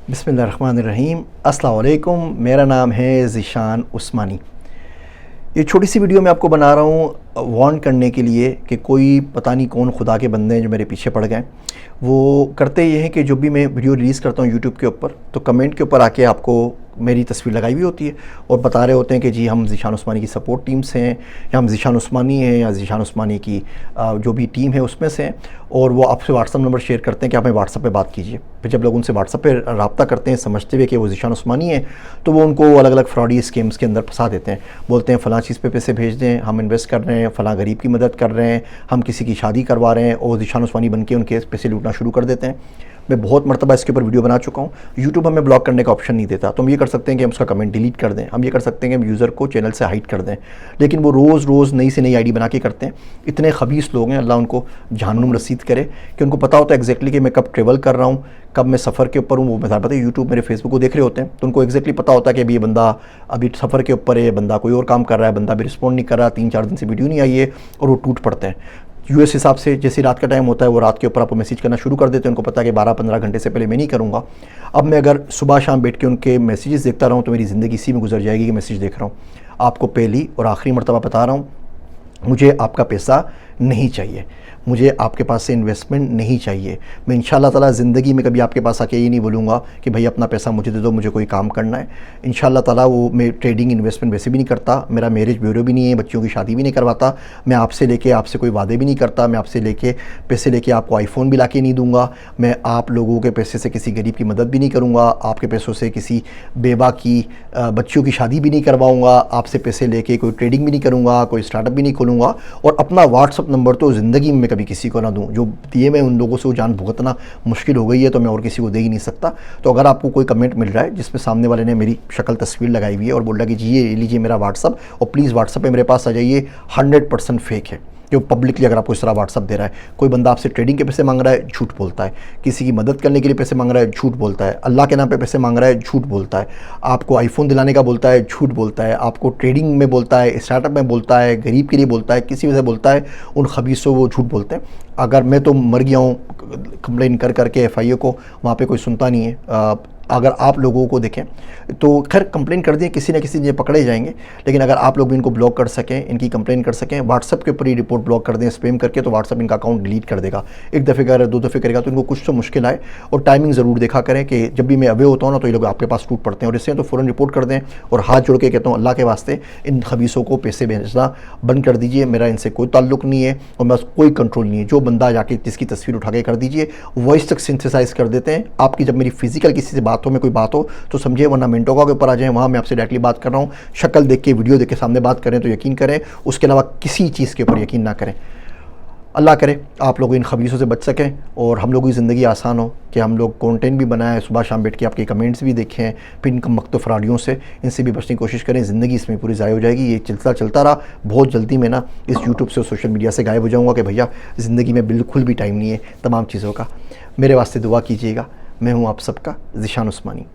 बिस्मिल्लाहिर्रहमानिर्रहीम। अस्सलाम वालेकुम। मेरा नाम है ज़ीशान उस्मानी। ये छोटी सी वीडियो मैं आपको बना रहा हूँ वार्न करने के लिए कि कोई पता नहीं कौन खुदा के बंदे हैं जो मेरे पीछे पड़ गए। वो करते ये हैं कि जब भी मैं वीडियो रिलीज़ करता हूँ यूट्यूब के ऊपर तो कमेंट के ऊपर आके आपको मेरी तस्वीर लगाई हुई होती है और बता रहे होते हैं कि जी हम ज़ीशान उस्मानी की सपोर्ट टीम से हैं, या हम ज़ीशान उस्मानी हैं, या ज़ीशान उस्मानी की जो भी टीम है उसमें से हैं। और वो आपसे व्हाट्सअप नंबर शेयर करते हैं कि आप हमें व्हाट्सअप पे बात कीजिए। फिर जब लोग उनसे व्हाट्सअप पे रब्ता करते हैं समझते हुए कि वो ज़ीशान उस्मानी है, तो वो उनको अलग अलग फ्रॉडी स्कीम्स के अंदर फंसा देते हैं। बोलते हैं फ़लाँ चीज़ पे पैसे भेज दें, हम इन्वेस्ट कर रहे हैं, फ़लाँ गरीब की मदद कर रहे हैं, हम किसी की शादी करवा रहे हैं, और ज़ीशान उस्मानी बन के उनके पैसे लूटना शुरू कर देते हैं। मैं बहुत मरतबा इसके ऊपर वीडियो बना चुका हूँ। यूट्यूब हमें ब्लॉक करने का ऑप्शन नहीं देता, तो हम ये कर सकते हैं कि हम उसका कमेंट डिलीट कर दें, हम ये कर सकते हैं कि हम यूज़र को चैनल से हाइड कर दें। लेकिन वो रोज़ रोज़ नई से नई आईडी बना के करते हैं। इतने खबीस लोग हैं, अल्लाह उनको जहन्नुम रसीद करे, कि उनको पता होता है एग्जैक्टली कि मैं कब ट्रेवल कर रहा हूँ, कब मैं सफ़र के ऊपर हूँ। वो बता है यूट्यूब मेरे फेसबुक को देख रहे होते हैं, तो उनको एग्जैक्टली पता होता है कि अभी ये बंदा अभी सफ़र के ऊपर है, बंदा कोई और काम कर रहा है, बंदा भी रिस्पॉन्ड नहीं कर रहा, 3-4 दिन से वीडियो नहीं आई है, और वो टूट पड़ते हैं। यूएस हिसाब से जैसे रात का टाइम होता है वो रात के ऊपर आपको मैसेज करना शुरू कर देते हैं। उनको पता है कि 12-15 घंटे से पहले मैं नहीं करूँगा। अब मैं अगर सुबह शाम बैठ के उनके मैसेजेस देखता रहूँ तो मेरी ज़िंदगी इसी में गुजर जाएगी कि मैसेज देख रहा हूँ। आपको पहली और आखिरी मरतबा बता रहा हूँ, मुझे आपका पैसा नहीं चाहिए, मुझे आपके पास से इन्वेस्टमेंट नहीं चाहिए। मैं इंशाल्लाह ताला ज़िंदगी में कभी आपके पास आके ये नहीं बोलूँगा कि भाई अपना पैसा मुझे दे दो, मुझे कोई काम करना है। इंशाल्लाह ताला वो मैं ट्रेडिंग इन्वेस्टमेंट वैसे भी नहीं करता, मेरा मैरिज ब्यूरो भी नहीं है, बच्चों की शादी भी नहीं करवाता। मैं आपसे कोई वादे भी नहीं करता, मैं आपसे पैसे लेके आपको आईफोन भी ला के नहीं दूँगा। मैं आप लोगों के पैसे से किसी गरीब की मदद भी नहीं करूँगा, आपके पैसों से किसी बेवा की बच्चियों की शादी भी नहीं करवाऊँगा, आपसे पैसे लेके कोई ट्रेडिंग भी नहीं करूँगा, कोई स्टार्टअप भी नहीं खोलूँगा। और अपना व्हाट्सअप नंबर तो ज़िंदगी में कभी किसी को ना दूँ। जो दिए मैं उन लोगों से वो जान भुगतना मुश्किल हो गई है, तो मैं और किसी को दे ही नहीं सकता। तो अगर आपको कोई कमेंट मिल रहा है जिसमें सामने वाले ने मेरी शक्ल तस्वीर लगाई हुई है और बोल रहा है कि जी ये लीजिए मेरा व्हाट्सअप और प्लीज़ व्हाट्सअप पे मेरे पास आ जाइए, 100% फेक है। जो पब्लिकली अगर आपको इस तरह व्हाट्सअप दे रहा है, कोई बंदा आपसे ट्रेडिंग के पैसे मांग रहा है, झूठ बोलता है। किसी की मदद करने के लिए पैसे मांग रहा है, झूठ बोलता है। अल्लाह के नाम पे पैसे मांग रहा है, झूठ बोलता है। आपको आईफोन दिलाने का बोलता है, झूठ बोलता है। आपको ट्रेडिंग में बोलता है, स्टार्टअप में बोलता है, गरीब के लिए बोलता है, किसी वजह से बोलता है, उन खबीसों वो झूठ बोलते हैं। अगर मैं तो मर गया हूँ कंप्लेन कर करके एफआईए को, वहाँ पे कोई सुनता नहीं है। अगर आप लोगों को देखें तो खैर कंप्लेन कर दें, किसी न किसी दिन पकड़े जाएंगे। लेकिन अगर आप लोग भी इनको ब्लॉक कर सकें, इनकी कंप्लेन कर सकें, व्हाट्सअप के ऊपर ही रिपोर्ट ब्लॉक कर दें स्पैम करके, तो व्हाट्सअप इनका अकाउंट डिलीट कर देगा। एक दफ़े करेगा, 2 दफ़े करेगा तो इनको कुछ तो मुश्किल आए। और टाइमिंग ज़रूर देखा करें कि जब भी मैं अवे होता हूँ ना तो ये लोग आपके पास टूट पड़ते हैं, और इससे तो फ़ौरन रिपोर्ट कर दें। और हाथ जोड़ के कहता हूँ अल्लाह के वास्ते इन खबीसों को पैसे भेजना बंद कर दीजिए। मेरा इनसे कोई ताल्लुक़ नहीं है और मेरा कोई कंट्रोल नहीं है। जो बंदा जाके जिसकी तस्वीर उठा के कर दीजिए, वॉइस तक सिंथेसाइज़ कर देते हैं। आपकी जब मेरी फिजिकल किसी से बात हो, में कोई बात हो तो समझिए, वरना मिनटों के ऊपर आ जाए। वहाँ मैं आपसे डायरेक्टली बात कर रहा हूँ, शक्ल देख के वीडियो देख के सामने बात करें तो यकीन करें, उसके अलावा किसी चीज़ के ऊपर यकीन ना करें। अल्लाह करे आप लोग इन खबीसों से बच सकें और हम लोगों की ज़िंदगी आसान हो, कि हम लोग कंटेंट भी बनाएं, सुबह शाम बैठ के आपके कमेंट्स भी देखें। फिर इन मख्तू फ्रॉडियों से इनसे भी बचने की कोशिश करें। ज़िंदगी इसमें पूरी ज़ाय हो जाएगी। ये चलता रहा, बहुत जल्दी मैं ना इस यूट्यूब से और सोशल मीडिया से गायब हो जाऊँगा कि भैया ज़िंदगी में बिल्कुल भी टाइम नहीं है तमाम चीज़ों का। मेरे वास्ते दुआ कीजिएगा। मैं हूँ आप सबका ज़ीशान उस्मानी।